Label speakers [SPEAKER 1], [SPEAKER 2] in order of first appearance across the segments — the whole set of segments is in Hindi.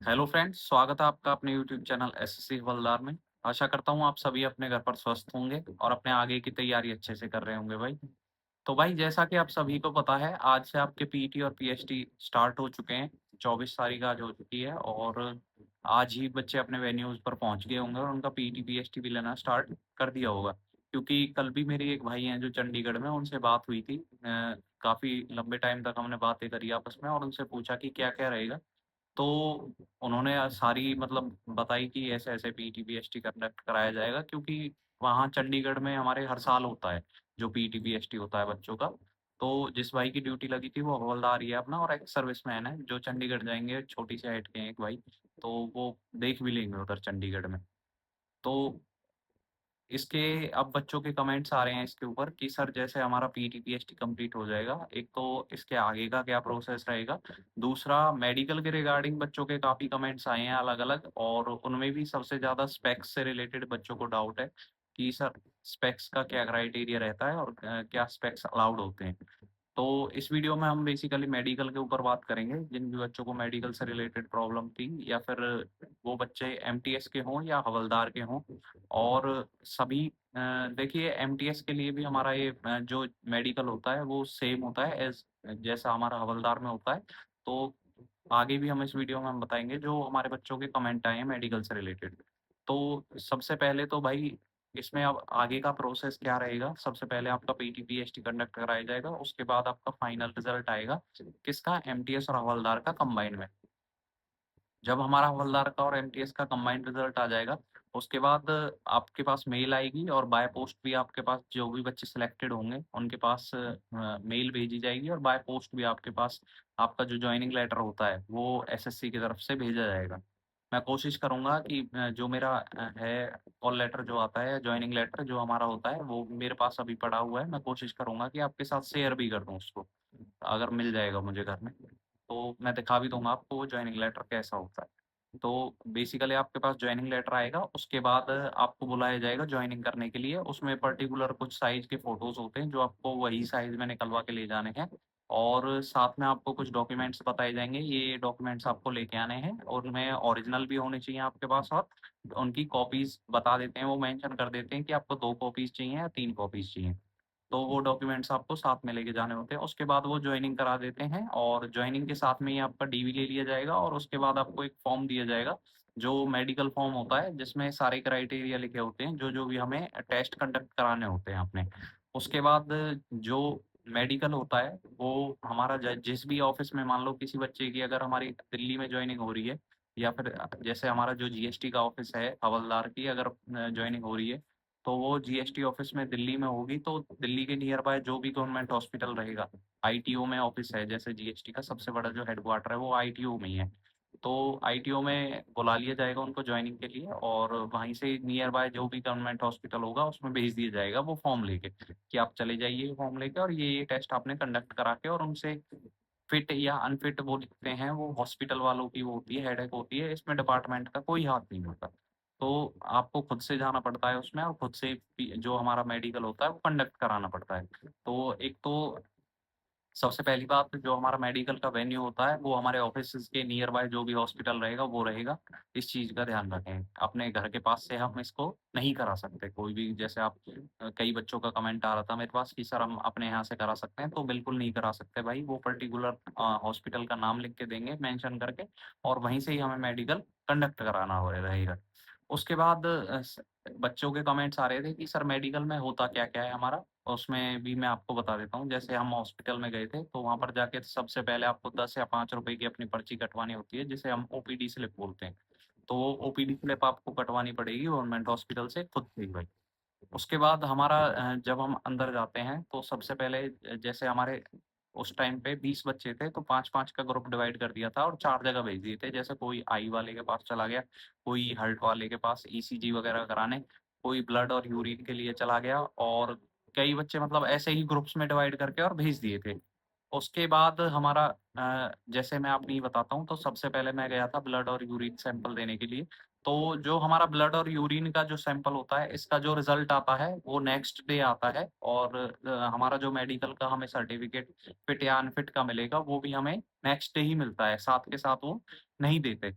[SPEAKER 1] हेलो फ्रेंड्स, स्वागत है आपका अपने यूट्यूब चैनल एसएससी हवलदार में। आशा करता हूँ आप सभी अपने घर पर स्वस्थ होंगे और अपने आगे की तैयारी अच्छे से कर रहे होंगे भाई। तो भाई जैसा कि आप सभी को पता है, आज से आपके पीटी और पीएचडी स्टार्ट हो चुके हैं। 24 तारीख आज हो चुकी है और आज ही बच्चे अपने वेन्यूज़ पर पहुँच गए होंगे और उनका पीटी पीएचडी भी लेना स्टार्ट कर दिया होगा। क्योंकि कल भी मेरी एक भाई हैं जो चंडीगढ़ में, उनसे बात हुई थी। काफ़ी लंबे टाइम तक हमने बातें करी आपस में और उनसे पूछा कि क्या-क्या रहेगा। तो उन्होंने सारी मतलब बताई कि ऐसे-ऐसे पीटी, पीएचडी कंडक्ट कराया जाएगा, क्योंकि वहाँ चंडीगढ़ में हमारे हर साल होता है, जो पीटी, पीएचडी होता है बच्चों का। तो जिस भाई की ड्यूटी लगी थी वो हवलदार ही है अपना और एक्स सर्विसमैन है, जो चंडीगढ़ जाएँगे, छोटी सी हाइट के हैं एक भाई, तो वो देख भी लेंगे उधर चंडीगढ़ में। तो इसके अब बच्चों के कमेंट्स आ रहे हैं इसके ऊपर कि सर जैसे हमारा पीटी, पीएचडी कंप्लीट हो जाएगा, एक तो इसके आगे का क्या प्रोसेस रहेगा? दूसरा मेडिकल के रिगार्डिंग बच्चों के काफ़ी कमेंट्स आए हैं अलग-अलग, और उनमें भी सबसे ज़्यादा स्पेक्स से रिलेटेड बच्चों को डाउट है कि सर स्पेक्स का क्या क्राइटेरिया रहता है और क्या स्पेक्स अलाउड होते हैं? तो इस वीडियो में हम बेसिकली मेडिकल के ऊपर बात करेंगे, जिन भी बच्चों को मेडिकल से रिलेटेड प्रॉब्लम थी, या फिर वो बच्चे एमटीएस के हों या हवलदार के हों। और सभी देखिए, एमटीएस के लिए भी हमारा ये जो मेडिकल होता है वो सेम होता है एज़ जैसा हमारा हवलदार में होता है। तो आगे भी हम इस वीडियो में हम बताएँगे जो हमारे बच्चों के कमेंट आए हैं मेडिकल से रिलेटेड। तो सबसे पहले तो भाई इसमें अब आगे का प्रोसेस क्या रहेगा? सबसे पहले आपका पीटी, पीएचडी कंडक्ट कराया जाएगा, उसके बाद आपका फाइनल रिज़ल्ट आएगा, किसका? एमटीएस और हवलदार का कंबाइन में। जब हमारा हवलदार का और एमटीएस का कंबाइंड रिज़ल्ट आ जाएगा, उसके बाद आपके पास मेल आएगी और बाय पोस्ट भी आपके पास जो भी बच्चे सिलेक्टेड होंगे, उनके पास मेल भेजी जाएगी और बाय पोस्ट भी आपके पास आपका जो जॉइनिंग लेटर होता है, वो एसएससी की तरफ से भेजा जाएगा। मैं कोशिश करूँगा कि जो मेरा है कॉल लेटर जो आता है, जॉइनिंग लेटर जो हमारा होता है, वो मेरे पास अभी पड़ा हुआ है। मैं कोशिश करूँगा कि आपके साथ शेयर भी कर दूँ उसको, अगर मिल जाएगा मुझे घर में। तो मैं दिखा भी दूँगा आपको वो जॉइनिंग लेटर कैसा होता है। तो बेसिकली आपके पास जॉइनिंग लेटर आएगा, उसके बाद आपको बुलाया जाएगा जॉइनिंग करने के लिए। उसमें पर्टिकुलर कुछ साइज़ के फ़ोटोज़ होते हैं, जो आपको वही साइज़ में निकलवा के ले जाने हैं, और साथ में आपको कुछ डॉक्यूमेंट्स बताए जाएँगे, ये डॉक्यूमेंट्स आपको लेके आने हैं और उनमें ओरिजिनल भी होने चाहिए आपके पास, और उनकी कॉपीज़ बता देते हैं, वो मेंशन कर देते हैं कि आपको 2 कॉपीज़ चाहिए या 3 कॉपीज़ चाहिए। तो वो डॉक्यूमेंट्स आपको साथ में लेके जाने होते हैं। उसके बाद वो जॉइनिंग करा देते हैं और जॉइनिंग के साथ में ही आपका डीवी ले लिया जाएगा, और उसके बाद आपको एक फॉर्म दिया जाएगा, जो मेडिकल फॉर्म होता है, जिसमें सारे क्राइटेरिया लिखे होते हैं, जो-जो भी हमें टेस्ट कंडक्ट कराने होते हैं अपने। उसके बाद जो मेडिकल होता है, वो हमारा ज जिस भी ऑफ़िस में, मान लो किसी बच्चे की अगर हमारी दिल्ली में जॉइनिंग हो रही है, या फिर जैसे हमारा जो जीएसटी का ऑफ़िस है, हवलदार की अगर जॉइनिंग हो रही है, तो वो जीएसटी ऑफ़िस में दिल्ली में होगी, तो दिल्ली के नियर बाय जो भी गवर्नमेंट हॉस्पिटल रहेगा, आईटीओ में ऑफ़िस है, जैसे जीएसटी का सबसे बड़ा जो हेडक्वार्टर है, वो आईटीओ में ही है। तो आईटीओ में बुला लिया जाएगा उनको जॉइनिंग के लिए, और वहीं से नियर बाय जो भी गवर्नमेंट हॉस्पिटल होगा, उसमें भेज दिया जाएगा वो फ़ॉर्म लेके, कि आप चले जाइए फ़ॉर्म लेके, और ये टेस्ट आपने कंडक्ट करा के, और उनसे फिट या अनफिट वो लिखते हैं, वो हॉस्पिटल वालों की वो होती है, हेडेक होती है, इसमें डिपार्टमेंट का कोई हाथ नहीं होता। तो आपको खुद से जाना पड़ता है उसमें, और खुद से जो हमारा मेडिकल होता है वो कंडक्ट कराना पड़ता है। तो एक तो सबसे पहली बात, जो हमारा मेडिकल का वेन्यू होता है, वो हमारे ऑफ़िसेज़ के नियर बाय जो भी हॉस्पिटल रहेगा, वो रहेगा। इस चीज़ का ध्यान रखें। अपने घर के पास से हम इसको नहीं करा सकते कोई भी, जैसे आप कई बच्चों का कमेंट आ रहा था मेरे पास कि सर हम अपने यहाँ से करा सकते हैं, तो बिल्कुल नहीं करा सकते भाई। वो पर्टिकुलर हॉस्पिटल का नाम लिख के देंगे मेंशन करके, और वहीं से ही हमें मेडिकल कंडक्ट कराना हो रहेगा। उसके बाद बच्चों के कमेंट्स आ रहे थे कि सर मेडिकल में होता क्या-क्या है हमारा? उसमें भी मैं आपको बता देता हूँ। जैसे हम हॉस्पिटल में गए थे, तो वहाँ पर जाके सबसे पहले आपको 10 या ₹5 की अपनी पर्ची कटवानी होती है, जिसे हम ओपीडी स्लिप बोलते हैं। तो वो ओपीडी स्लिप आपको कटवानी पड़ेगी गवर्नमेंट हॉस्पिटल से खुद से ही भाई। उसके बाद हमारा जब हम अंदर जाते हैं, तो सबसे पहले जैसे हमारे उस टाइम पे 20 बच्चे थे, तो 5-5 का ग्रुप डिवाइड कर दिया था और 4 जगह भेज दिए थे। जैसे कोई आई वाले के पास चला गया, कोई हार्ट वाले के पास ईसीजी वगैरह कराने, कोई ब्लड और यूरिन के लिए चला गया, और कई बच्चे मतलब ऐसे ही ग्रुप्स में डिवाइड करके और भेज दिए थे। उसके बाद हमारा जैसे मैं अपनी बताता हूँ, तो सबसे पहले मैं गया था ब्लड और यूरिन सैंपल देने के लिए। तो जो हमारा ब्लड और यूरिन का जो सैंपल होता है, इसका जो रिज़ल्ट आता है, वो नेक्स्ट डे आता है, और हमारा जो मेडिकल का हमें सर्टिफ़िकेट फिट या अनफिट का मिलेगा, वो भी हमें नेक्स्ट डे ही मिलता है, साथ के साथ वो नहीं देते।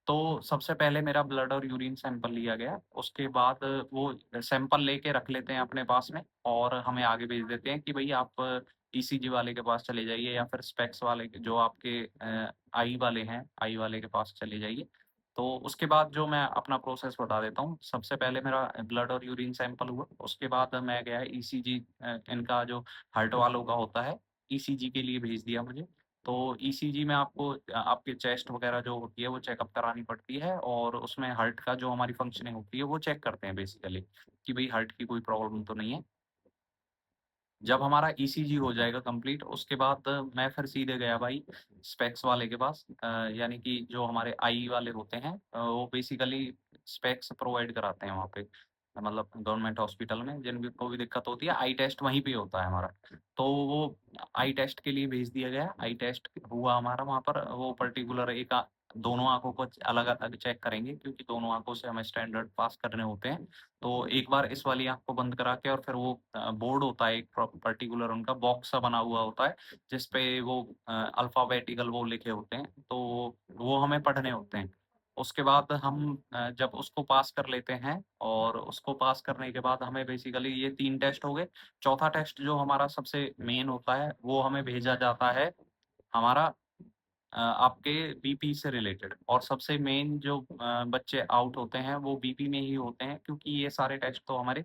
[SPEAKER 1] तो सबसे पहले मेरा ब्लड और यूरिन सैंपल लिया गया। उसके बाद वो सैंपल लेके रख लेते हैं अपने पास में और हमें आगे भेज देते हैं कि भई आप ईसीजी वाले के पास चले जाइए या फिर स्पेक्स वाले के जो आपके आई वाले हैं, आई वाले के पास चले जाइए। तो उसके बाद जो मैं अपना प्रोसेस बता देता हूँ। सबसे पहले मेरा ब्लड और यूरिन सैंपल हुआ, उसके बाद मैं गया ईसीजी इनका जो हार्ट वालों का होता है, ईसीजी के लिए भेज दिया मुझे। तो ईसीजी में आपको आपके चेस्ट वगैरह जो होती है वो चेकअप करानी पड़ती है और उसमें हार्ट का जो हमारी फंक्शनिंग होती है वो चेक करते हैं बेसिकली कि भई हार्ट की कोई प्रॉब्लम तो नहीं है। जब हमारा ईसीजी हो जाएगा कंप्लीट उसके बाद मैं फिर सीधे गया भाई स्पेक्स वाले के पास यानी कि जो हमारे आई वाले होते हैं वो बेसिकली स्पेक्स प्रोवाइड कराते हैं वहाँ पे मतलब गवर्नमेंट हॉस्पिटल में जिनको भी दिक्कत होती है आई टेस्ट वहीं पे होता है हमारा। तो वो आई टेस्ट के लिए भेज दिया गया, आई टेस्ट हुआ हमारा वहाँ पर वो पर्टिकुलर दोनों आँखों को अलग-अलग चेक करेंगे क्योंकि दोनों आँखों से हमें स्टैंडर्ड पास करने होते हैं। तो एक बार इस वाली आँख को बंद करा के और फिर वो बोर्ड होता है एक पर्टिकुलर उनका बॉक्स सा बना हुआ होता है, जिस पे वो अल्फ़ाबेटिकल वो लिखे होते हैं, तो वो हमें पढ़ने होते हैं। उसके बाद हम जब उसको पास कर लेते हैं और उसको पास करने के बाद हमें बेसिकली ये 3 टेस्ट हो गए। चौथा टेस्ट जो हमारा सबसे मेन होता है, वो हमें भेजा जाता है हमारा आपके बीपी से रिलेटेड और सबसे मेन जो बच्चे आउट होते हैं वो बीपी में ही होते हैं क्योंकि ये सारे टेस्ट तो हमारे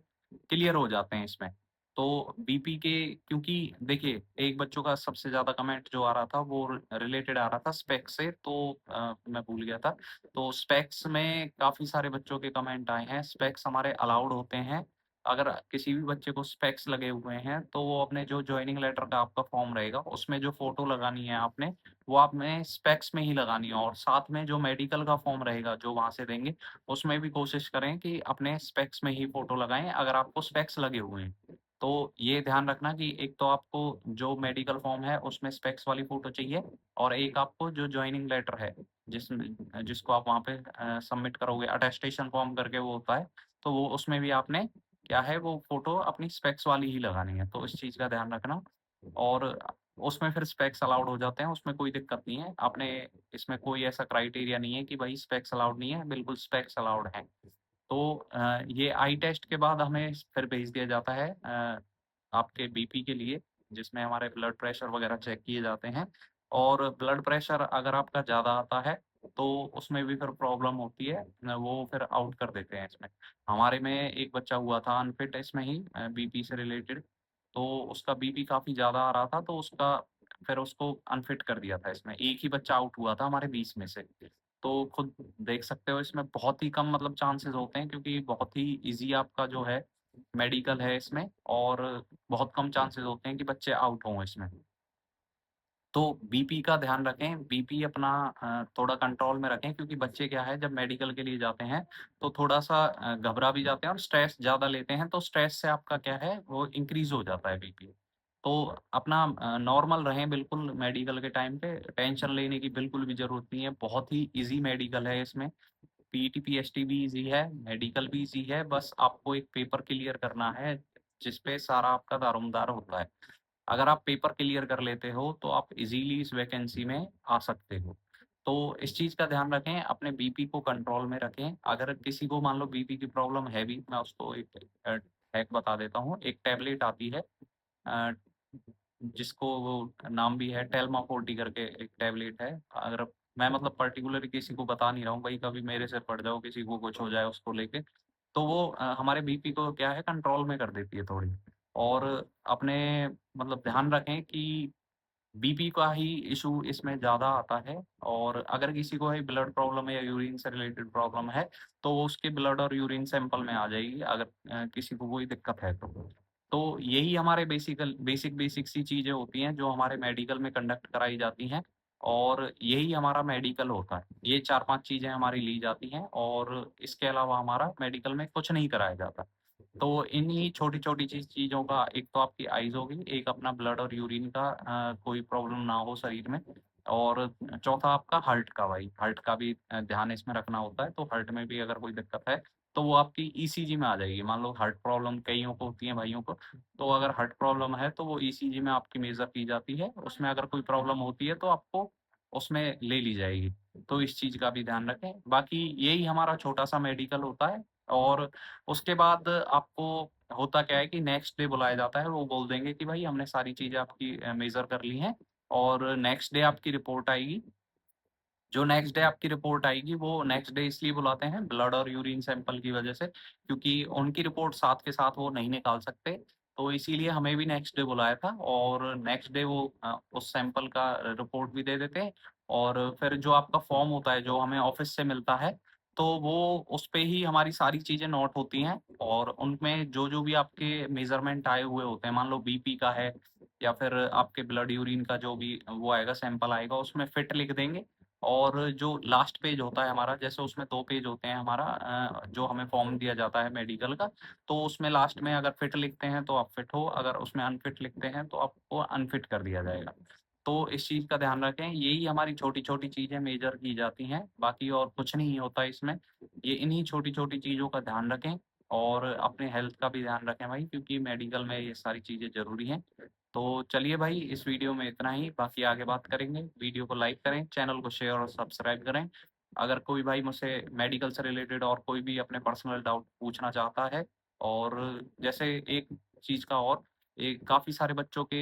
[SPEAKER 1] क्लियर हो जाते हैं इसमें। तो बीपी के क्योंकि देखिए एक बच्चों का सबसे ज़्यादा कमेंट जो आ रहा था वो रिलेटेड आ रहा था स्पेक्स से तो मैं भूल गया था। तो स्पेक्स में काफ़ी सारे बच्चों के कमेंट आए हैं, स्पेक्स हमारे अलाउड होते हैं। अगर किसी भी बच्चे को स्पेक्स लगे हुए हैं तो वो अपने जो जॉइनिंग लेटर का आपका फॉर्म रहेगा उसमें जो फ़ोटो लगानी है आपने वो आपने स्पेक्स में ही लगानी है और साथ में जो मेडिकल का फॉर्म रहेगा जो वहाँ से देंगे, उसमें भी कोशिश करें कि अपने स्पेक्स में ही फ़ोटो लगाएँ अगर आपको स्पेक्स लगे हुए हैं। तो ये ध्यान रखना कि एक तो आपको जो मेडिकल फॉर्म है उसमें स्पेक्स वाली फ़ोटो चाहिए और एक आपको जो जॉइनिंग लेटर है जिसको आप वहाँ पे सबमिट करोगे अटेस्टेशन फॉर्म करके वो होता है, तो वो उसमें भी आपने क्या है वो फ़ोटो अपनी स्पेक्स वाली ही लगानी है। तो इस चीज़ का ध्यान रखना और उसमें फिर स्पेक्स अलाउड हो जाते हैं, उसमें कोई दिक्कत नहीं है। आपने इसमें कोई ऐसा क्राइटेरिया नहीं है कि भई स्पेक्स अलाउड नहीं है, बिल्कुल स्पेक्स अलाउड हैं। तो ये आई टेस्ट के बाद हमें फिर भेज दिया जाता है आपके बीपी के लिए, जिसमें हमारे ब्लड प्रेशर वगैरह चेक किए जाते हैं और ब्लड प्रेशर अगर आपका ज़्यादा आता है, तो उसमें भी फिर प्रॉब्लम होती है। वो फिर आउट कर देते हैं इसमें। हमारे में एक बच्चा हुआ था अनफिट इसमें ही बीपी से रिलेटेड, तो उसका बीपी काफ़ी ज़्यादा आ रहा था, तो फिर उसको अनफिट कर दिया था इसमें। एक ही बच्चा आउट हुआ था हमारे 20 में से। तो खुद देख सकते हो इसमें बहुत ही कम मतलब चांसेस होते हैं क्योंकि बहुत ही ईज़ी आपका जो है मेडिकल है इसमें और बहुत कम चांसेस होते हैं कि बच्चे आउट हों इसमें। तो बीपी का ध्यान रखें, बीपी अपना थोड़ा कंट्रोल में रखें क्योंकि बच्चे क्या है जब मेडिकल के लिए जाते हैं, तो थोड़ा-सा घबरा भी जाते हैं और स्ट्रेस ज़्यादा लेते हैं, तो स्ट्रेस से आपका क्या है वो इंक्रीज़ हो जाता है बीपी। तो अपना नॉर्मल रहें बिल्कुल मेडिकल के टाइम पे, टेंशन लेने की बिल्कुल भी ज़रूरत नहीं है, बहुत ही ईज़ी मेडिकल है इसमें। पीटी, पीएचडी भी ईज़ी है, मेडिकल भी ईज़ी है, बस आपको एक पेपर क्लियर करना है, जिस पे सारा आपका दारोमदार होता है। अगर आप पेपर क्लियर कर लेते हो, तो आप इज़िली इस वैकेंसी में आ सकते हो। तो इस चीज़ का ध्यान रखें, अपने बीपी को कंट्रोल में रखें। अगर किसी को मान लो बीपी की प्रॉब्लम है भी, मैं उसको एक हैक बता देता हूँ। एक टैबलेट आती है अ, जिसको वो नाम भी है टेल्मा-40 करके एक टैबलेट है। अगर मैं मतलब पर्टिकुलर किसी को बता नहीं रहा हूँ, भई कभी मेरे सिर फट जाओ, किसी को कुछ हो जाए उसको लेके, तो वो हमारे बीपी को क्या है कंट्रोल में कर देती है थोड़ी। और अपने मतलब ध्यान रखें कि बीपी का ही इश्यू इसमें ज़्यादा आता है और अगर किसी को है ब्लड प्रॉब्लम है या यूरिन से रिलेटेड प्रॉब्लम है, तो वो उसके ब्लड और यूरिन सैंपल में आ जाएगी अगर किसी को कोई दिक्कत है तो। तो यही हमारे बेसिक सी चीज़ें होती हैं जो हमारे मेडिकल में कंडक्ट कराई जाती हैं और यही हमारा मेडिकल होता है। ये 4-5 चीज़ें हमारी ली जाती हैं और इसके अलावा हमारा मेडिकल में कुछ नहीं कराया जाता। तो इन्हीं छोटी-छोटी चीज़ों का एक तो आपकी आइज़ हो गई, एक अपना ब्लड और यूरिन का कोई प्रॉब्लम ना हो शरीर में और चौथा आपका हार्ट का भाई, हार्ट का भी ध्यान इसमें रखना होता है, तो हार्ट में भी अगर कोई दिक्कत है, तो वो आपकी ईसीजी में आ जाएगी। मान लो हार्ट प्रॉब्लम कइयों को होती है भाइयों को, तो अगर हार्ट प्रॉब्लम है, तो वो ईसीजी में आपकी मेज़र की जाती है, उसमें अगर कोई प्रॉब्लम होती है, तो आपको उसमें ले ली जाएगी। तो इस चीज़ का भी ध्यान रखें। बाकी यही हमारा छोटा-सा मेडिकल होता है और उसके बाद आपको होता क्या है कि नेक्स्ट डे बुलाया जाता है, वो बोल देंगे कि भाई हमने सारी चीज़ें आपकी मेज़र कर ली हैं और नेक्स्ट डे आपकी रिपोर्ट आएगी। जो नेक्स्ट डे आपकी रिपोर्ट आएगी, वो नेक्स्ट डे इसलिए बुलाते हैं ब्लड और यूरिन सैंपल की वजह से, क्योंकि उनकी रिपोर्ट साथ के साथ वो नहीं निकाल सकते। तो इसीलिए हमें भी नेक्स्ट डे बुलाया था और नेक्स्ट डे वो उस सैंपल का रिपोर्ट भी दे देते हैं और फिर जो आपका फॉर्म होता है, जो हमें ऑफ़िस से मिलता है, तो वो उसपे ही हमारी सारी चीज़ें नोट होती हैं और उनमें जो-जो भी आपके मेज़रमेंट आए हुए होते हैं, मान लो बीपी का है या फिर आपके ब्लड यूरिन का जो भी वो आएगा, सैंपल आएगा, उसमें फिट लिख देंगे और जो लास्ट पेज होता है हमारा, जैसे उसमें 2 पेज होते हैं हमारा जो हमें फॉर्म दिया जाता है मेडिकल का, तो उसमें लास्ट में अगर फिट लिखते हैं तो आप फिट हो, अगर उसमें अनफिट लिखते हैं तो आपको अनफिट कर दिया जाएगा। तो इस चीज़ का ध्यान रखें, यही हमारी छोटी-छोटी चीज़ें मेजर की जाती हैं, बाकी और कुछ नहीं होता इसमें। ये इन्हीं छोटी-छोटी चीज़ों का ध्यान रखें और अपने हेल्थ का भी ध्यान रखें भाई, क्योंकि मेडिकल में ये सारी चीज़ें ज़रूरी हैं। तो चलिए भाई, इस वीडियो में इतना ही, बाकी आगे बात करेंगे। वीडियो को लाइक करें, चैनल को शेयर और सब्सक्राइब करें। अगर कोई भाई मुझसे मेडिकल से रिलेटेड और कोई भी अपने पर्सनल डाउट पूछना चाहता है और जैसे एक चीज़ का और, एक काफ़ी सारे बच्चों के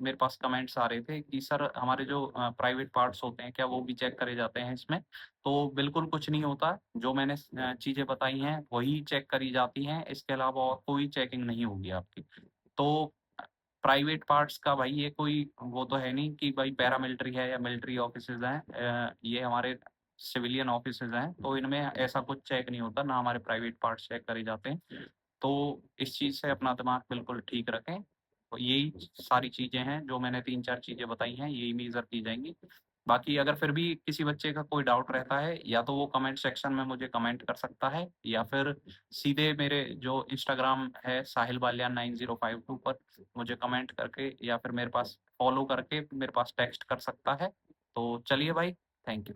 [SPEAKER 1] मेरे पास कमेंट्स आ रहे थे कि सर हमारे जो प्राइवेट पार्ट्स होते हैं, क्या वो भी चेक करे जाते हैं इसमें? तो बिल्कुल कुछ नहीं होता। जो मैंने चीज़ें बताई हैं, वही चेक करी जाती हैं, इसके अलावा और कोई चेकिंग नहीं होगी आपकी। तो प्राइवेट पार्ट्स का भाई ये कोई वो तो है नहीं कि भाई पैरामिलिट्री है या मिलिट्री ऑफिसेज़ हैं, ये हमारे सिविलियन ऑफिसेज़ हैं, तो इनमें ऐसा कुछ चेक नहीं होता, ना हमारे प्राइवेट पार्ट्स चेक करे जाते हैं। तो इस चीज़ से अपना दिमाग बिल्कुल ठीक रखें। तो यही सारी चीज़ें हैं, जो मैंने 3-4 चीज़ें बताई हैं, यही मेज़र की जाएँगी। बाकी अगर फिर भी किसी बच्चे का कोई डाउट रहता है, या तो वो कमेंट सेक्शन में मुझे कमेंट कर सकता है या फिर सीधे मेरे जो इंस्टाग्राम है साहिल बालियान 9052 पर मुझे कमेंट करके या फिर मेरे पास फ़ॉलो करके मेरे पास टेक्स्ट कर सकता है। तो चलिए भाई, थैंक यू।